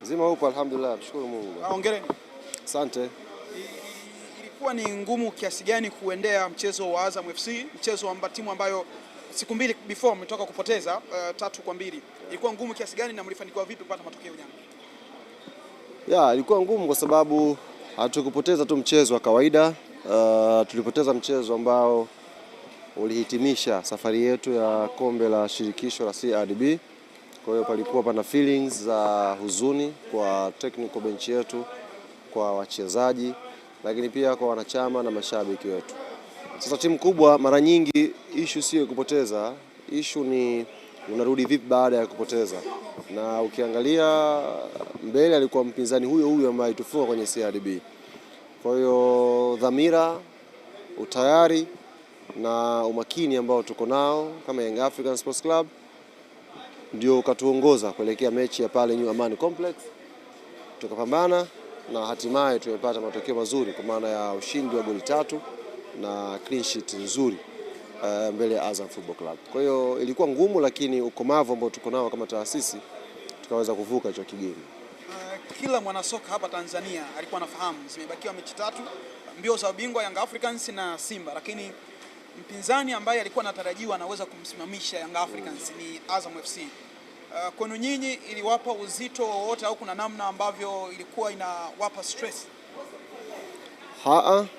Zima upo, alhamdulillah, mshukuru Mungu. Hongereni. Asante. Ilikuwa ni ngumu kiasi gani kuendea mchezo wa Azam FC, mchezo wa timu ambayo siku mbili before mmetoka kupoteza 3-2? Ilikuwa ngumu kiasi gani na mlifanikiwa vipi kupata matokeo jana? Ilikuwa ngumu kwa sababu hatukupoteza tu mchezo wa kawaida, tulipoteza mchezo ambao ulihitimisha safari yetu ya kombe la shirikisho la CRDB. Kwa hiyo palikuwa pana feelings za huzuni kwa technical bench yetu, kwa wachezaji, lakini pia kwa wanachama na mashabiki wetu. Sasa timu kubwa mara nyingi issue sio kupoteza, issue ni unarudi vipi baada ya kupoteza. Na ukiangalia mbele alikuwa mpinzani huyo ambaye tufunga kwenye CRDB. Kwa hiyo dhamira, utayari na umakini ambao tuko nao kama Young African Sports Club ndio katuongoza kuelekea mechi ya pale New Amani Complex. Tukapambana na hatimaye tumepata matokeo mazuri kwa maana ya ushindi wa goli 3 na clean sheet nzuri mbele ya Azam Football Club. Kwa hiyo ilikuwa ngumu, lakini ukomavu ambao tuko nao kama taasisi tukaweza kuvuka hicho kigeni. Kila mwanasoka hapa Tanzania alikuwa anafahamu zimebakiwa mechi 3, mbio za ubingwa Young Africans na Simba, lakini mpinzani ambaye alikuwa anatarajiwa anaweza kumsimamisha Young Africans ni Azam FC. Kwenu nyinyi iliwapa uzito wowote au kuna namna ambavyo ilikuwa inawapa stress?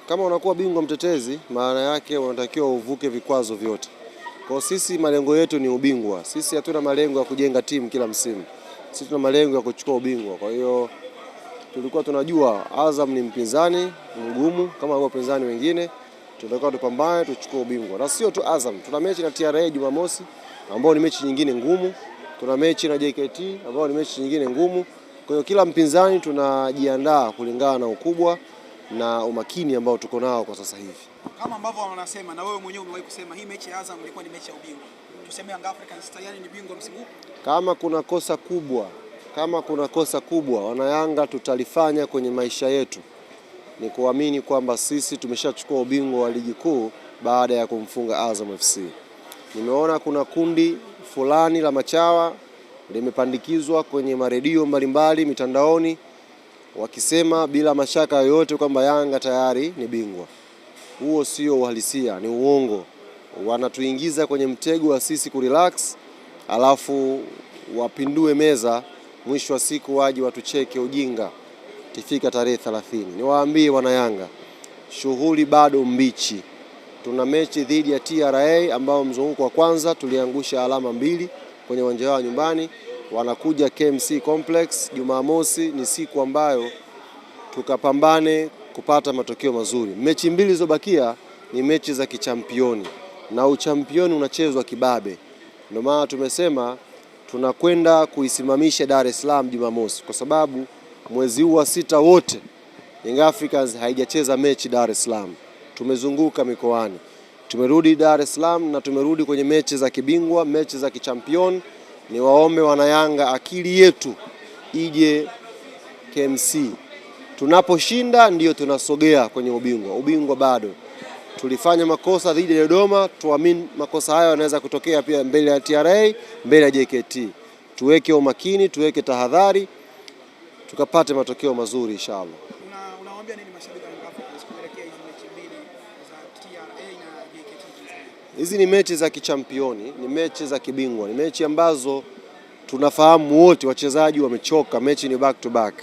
Kama unakuwa bingwa mtetezi, maana yake unatakiwa uvuke vikwazo vyote. Kwa sisi malengo yetu ni ubingwa. Sisi hatuna malengo ya kujenga timu kila msimu. Sisi tuna malengo ya kuchukua ubingwa. Kwa hiyo tulikuwa tunajua Azam ni mpinzani mgumu kama wapinzani wengine. Tunataka tupambane tuchukue ubingwa. Na sio tu Azam, tuna mechi na TRA Jumamosi ambao ni mechi nyingine ngumu. Tuna mechi na JKT ambao ni mechi nyingine ngumu. Kwa hiyo kila mpinzani tunajiandaa kulingana na ukubwa na umakini ambao tuko nao kwa sasa hivi. Kama ambavyo wanasema na wewe mwenyewe umewahi kusema hii mechi ya Azam ilikuwa ni mechi ya ubingwa. Tuseme Young Africans tayari ni bingwa msimu huu. Kama kuna kosa kubwa wana Yanga tutalifanya kwenye maisha yetu ni kuamini kwamba sisi tumeshachukua ubingwa wa ligi kuu baada ya kumfunga Azam FC. Nimeona kuna kundi fulani la machawa limepandikizwa kwenye maredio mbalimbali mitandaoni wakisema bila mashaka yoyote kwamba Yanga tayari ni bingwa. Huo sio uhalisia, ni uongo. Wanatuingiza kwenye mtego wa sisi kurelax, alafu wapindue meza, mwisho wa siku waje watucheke ujinga tifika tarehe 30. Niwaambie wana Yanga, shughuli bado mbichi. Tuna mechi dhidi ya TRA ambao mzunguko wa kwanza tuliangusha alama 2 kwenye uwanja wao nyumbani. Wanakuja KMC Complex Jumamosi, ni siku ambayo tukapambane kupata matokeo mazuri. Mechi 2 zilizobakia ni mechi za kichampioni na uchampioni unachezwa kibabe. Ndio maana tumesema tunakwenda kuisimamisha Dar es Salaam Jumamosi kwa sababu mwezi huu wa 6 wote Young Africans haijacheza mechi Dar es Salaam. Tumezunguka mikoani. Tumerudi Dar es Salaam na tumerudi kwenye mechi za kibingwa, mechi za kichampion. Ni waombe wana Yanga akili yetu ije KMC. Tunaposhinda ndio tunasogea kwenye ubingwa. Ubingwa bado. Tulifanya makosa dhidi ya Dodoma, tuamini makosa hayo yanaweza kutokea pia mbele ya TRA, mbele ya JKT. Tuweke umakini, tuweke tahadhari, tukapate matokeo mazuri inshallah. Unawaambia nini mashabiki wa Yanga kuelekea hizo mechi mbili za TRA na JKT? Hizi ni mechi za kichampioni, ni mechi za kibingwa, ni mechi ambazo tunafahamu wote wachezaji wamechoka, mechi ni back to back.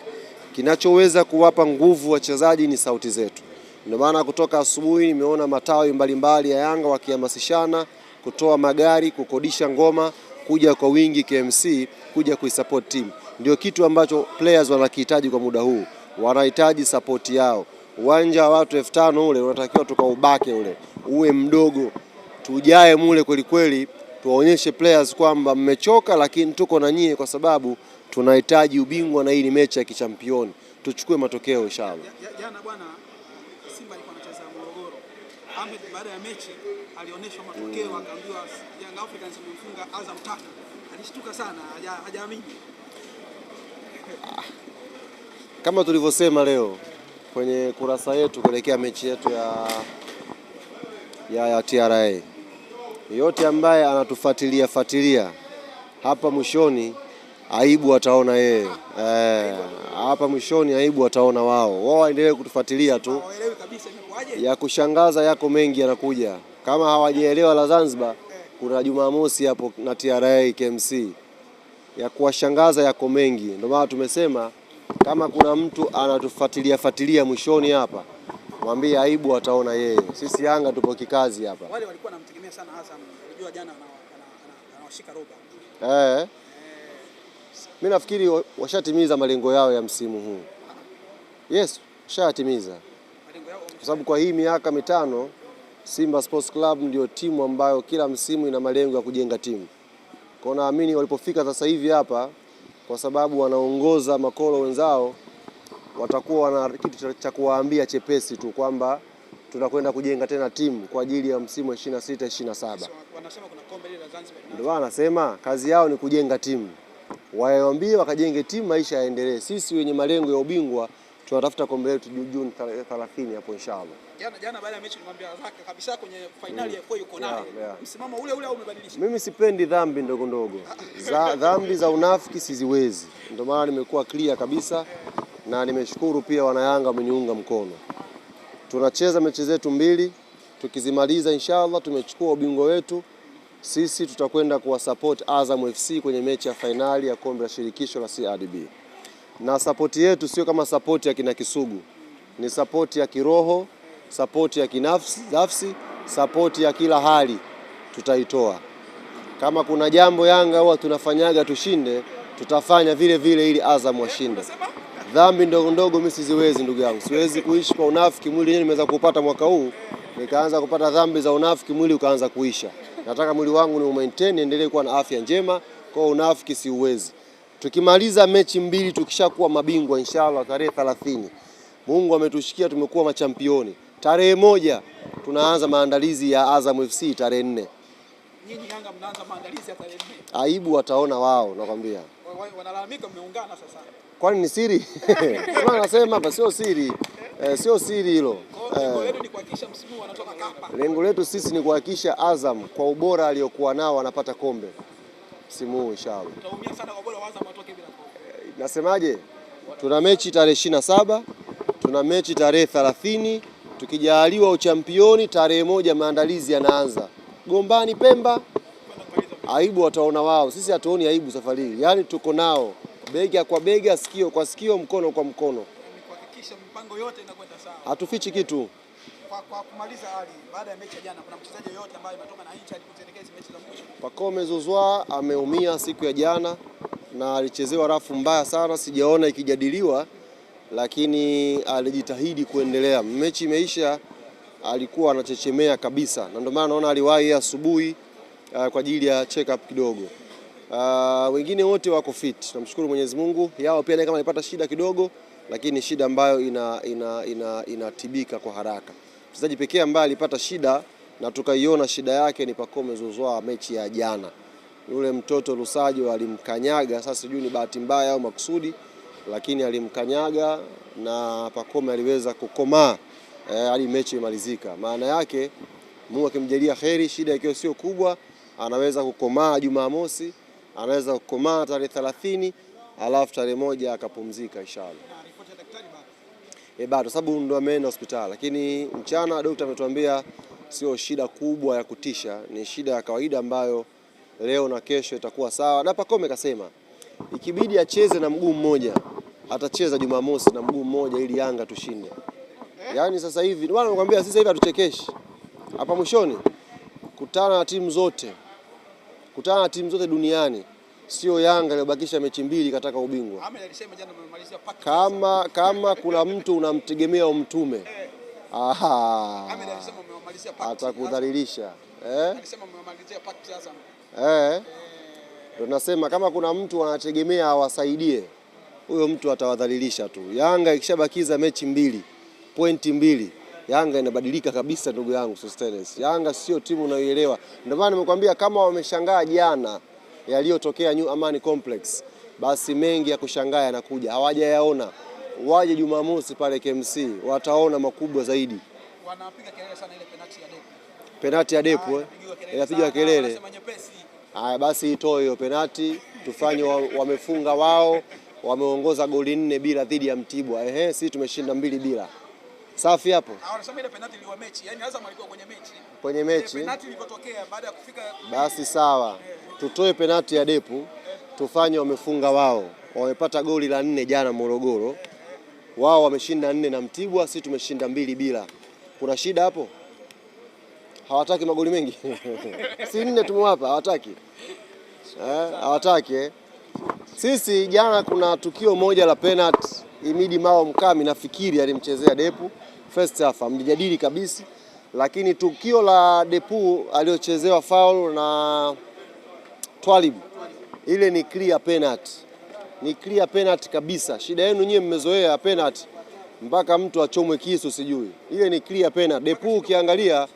Kinachoweza kuwapa nguvu wachezaji ni sauti zetu. Ndio maana kutoka asubuhi nimeona matawi mbalimbali ya Yanga wakihamasishana kutoa magari, kukodisha ngoma, kuja kwa wingi KMC, kuja kuisupport team. Ndio kitu ambacho players wanakihitaji kwa muda huu. Wanahitaji support yao. Uwanja wa watu 5000 ule unatakiwa tukaubake ule. Uwe mdogo. Tujae mule kweli kweli, tuwaonyeshe players kwamba mmechoka lakini tuko na nyie kwa sababu tunahitaji ubingwa na hii ni mechi ya kichampioni. Tuchukue matokeo inshallah. Jana bwana Simba alikuwa anacheza Morogoro. Ahmed baada ya mechi alionyeshwa matokeo akaambiwa Young Africans wamemfunga Azam 3. Alishtuka sana, hajaamini. Kama tulivyosema leo kwenye kurasa yetu kuelekea mechi yetu ya TRA. Yote ambaye anatufuatilia hapa mwishoni aibu wataona yeye. Hapa mwishoni aibu wataona wao. Wao waendelee kutufuatilia tu. Ya kushangaza yako mengi yanakuja. Kama hawajaelewa la Zanzibar, kuna Jumamosi hapo na TRA KMC. Ya kuwashangaza yako mengi. Ndio maana tumesema kama kuna mtu anatufuatilia mwishoni hapa, mwambie aibu wataona yeye. Sisi Yanga tupo kikazi hapa. Wale walikuwa wanamtegemea sana Azam. Unajua jana anawashika roba. Mimi nafikiri washatimiza malengo yao ya msimu huu. Yes, washatimiza. Kwa sababu kwa hii miaka mitano Simba Sports Club ndio timu ambayo kila msimu ina malengo ya kujenga timu. Kwa naamini walipofika sasa hivi hapa, kwa sababu wanaongoza makolo wenzao, watakuwa wana kitu cha kuwaambia chepesi tu kwamba tunakwenda kujenga tena timu kwa ajili ya msimu wa 26 27. Wanasema kuna kombe la Zanzibar. Ndio wanasema kazi yao ni kujenga timu. Waambie wakajenge timu, maisha yaendelee. Sisi wenye malengo ya ubingwa tunatafuta kombe letu Juni 30 hapo inshallah. Jana baada ya mechi nilimwambia Zaka kabisa kwenye finali ya FA yuko naye. Msimamo ule au umebadilisha? Mimi sipendi dhambi ndogo ndogo. Dhambi za unafiki siziwezi. Ndio maana nimekuwa clear kabisa na nimeshukuru pia wanayanga wameniunga mkono. Tunacheza mechi zetu mbili, tukizimaliza inshallah tumechukua ubingwa wetu. Sisi tutakwenda kuwasupport Azam FC kwenye mechi ya finali ya kombe la shirikisho la CRDB. Na support yetu sio kama support ya kina Kisugu. Ni support ya kiroho, support ya kinafsi, support ya kila hali tutaitoa. Kama kuna jambo Yanga huwa tunafanyaga tushinde, tutafanya vile vile ili Azam washinde. Dhambi ndogo ndogo mimi siziwezi ndugu yangu. Siwezi kuishi kwa unafiki, mwili wenyewe nimeweza kupata mwaka huu. Nikaanza kupata dhambi za unafiki, mwili ukaanza kuisha. Nataka mwili wangu ni maintain, endelee kuwa na afya njema, kwa unafiki siuwezi. Tukimaliza mechi mbili tukishakuwa mabingwa inshallah tarehe 30. Mungu ametushikia tumekuwa machampioni. Tarehe 1 tunaanza maandalizi ya Azam FC tarehe 4. Nyinyi Yanga mnaanza maandalizi ya tarehe 4. Aibu wataona wao nakwambia. Wanalalamika mmeungana sasa. Kwani ni siri? Sema nasema hapa sio siri. Sio siri hilo. Lengo letu ni kuhakikisha msimu wanatoka kapa. Lengo letu sisi ni kuhakikisha Azam kwa ubora aliokuwa nao anapata kombe msimu huu inshallah. Tutaumia sana kwa bora Azam atoke bila kombe. Nasemaje? Tuna mechi tarehe 27, tuna mechi tarehe 30, tukijaliwa uchampioni tarehe 1 maandalizi yanaanza. Gombani Pemba. Aibu wataona wao. Sisi hatuoni aibu safari hii. Yaani tuko nao bega kwa bega, sikio kwa sikio, mkono kwa mkono. Kuhakikisha mipango yote inakwenda sawa. Hatufichi kitu. Kwa kumaliza hali baada ya mechi ya jana, kuna mchezaji yote ambaye ametoka na nje alikutelekeza mechi za mwisho. Pacome Zouzoua ameumia siku ya jana na alichezewa rafu mbaya sana, sijaona ikijadiliwa, lakini alijitahidi kuendelea. Mechi imeisha, alikuwa anachechemea kabisa, na ndio maana naona aliwahi asubuhi kwa ajili ya check up kidogo. Wengine wote wako fit, namshukuru Mwenyezi Mungu. Yao pia kama alipata shida kidogo, lakini shida ambayo inatibika kwa haraka. Mchezaji pekee ambaye alipata shida na tukaiona shida yake ni Pacome Zouzoua mechi ya jana. Yule mtoto Lusajo alimkanyaga, sasa sijui ni bahati mbaya au makusudi, lakini alimkanyaga na Pacome aliweza kukomaa hadi mechi imalizika. Maana yake Mungu akimjalia kheri, shida ikiwa sio kubwa, anaweza kukomaa Jumamosi, anaweza kukomaa tarehe 30, alafu tarehe 1 akapumzika inshallah. Ripoti ya daktari bado. Bado sababu ndo ameenda hospitali, lakini mchana daktari ametuambia sio shida kubwa ya kutisha, ni shida ya kawaida ambayo leo na kesho itakuwa sawa. Na Pacome kasema ikibidi acheze na mguu mmoja atacheza Jumamosi na mguu mmoja ili Yanga tushinde. Yaani sasa hivi ndio nakwambia sasa hivi hatuchekeshi. Hapa mwishoni kutana na timu zote. Kutana na timu zote duniani. Sio Yanga iliyobakisha mechi mbili kataka ubingwa. Ahmed alisema jana mmemalizia paki. Kama kuna mtu unamtegemea umtume. Ahmed alisema mmemalizia paki. Atakudhalilisha. Alisema mmemalizia paki Azam. Ndio nasema kama kuna mtu anategemea awasaidie, huyo mtu atawadhalilisha tu. Yanga ikishabakiza mechi mbili, pointi mbili, Yanga inabadilika kabisa ndugu yangu Sostenes. Yanga sio timu unayoelewa. Ndio maana nimekwambia kama wameshangaa jana yaliyotokea New Amani Complex, basi mengi ya kushangaa yanakuja. Hawajayaona. Waje Jumamosi pale KMC, wataona makubwa zaidi. Wanapiga kelele sana ile penalti ya Depo. Penalti ya Depo inapigwa kelele. Haya basi itoe hiyo penalti. tufanye wamefunga wao, wameongoza goli 4-0 dhidi ya Mtibwa. Sisi tumeshinda 2-0. Safi hapo. Wanasema ile penalty iliwa mechi. Yaani Azam alikuwa kwenye mechi. Kwenye mechi. Penalty ilipotokea baada ya kufika. Basi sawa. Tutoe penalty ya Depu, tufanye wamefunga wao. Wamepata goli la 4 jana Morogoro. Wao wameshinda 4 na Mtibwa, sisi tumeshinda 2-0. Kuna shida hapo? Hawataki magoli mengi. Si 4 tumewapa, hawataki. Hawataki. Sisi jana kuna tukio moja la penalty, Imidi Mao Mkami nafikiri alimchezea Depu first half, mjadili kabisa, lakini tukio la Depu aliochezewa foul na Twalib, ile ni clear penalty. Ni clear penalty kabisa. Shida yenu nyie mmezoea penalty mpaka mtu achomwe kisu sijui. Ile ni clear penalty. Depu ukiangalia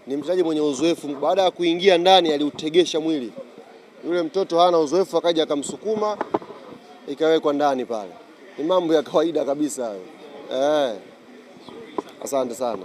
ni mchezaji mwenye uzoefu, baada ya kuingia ndani aliutegesha mwili. Yule mtoto hana uzoefu, akaja akamsukuma ikawekwa ndani pale. Ni mambo ya kawaida kabisa hayo. Asante sana.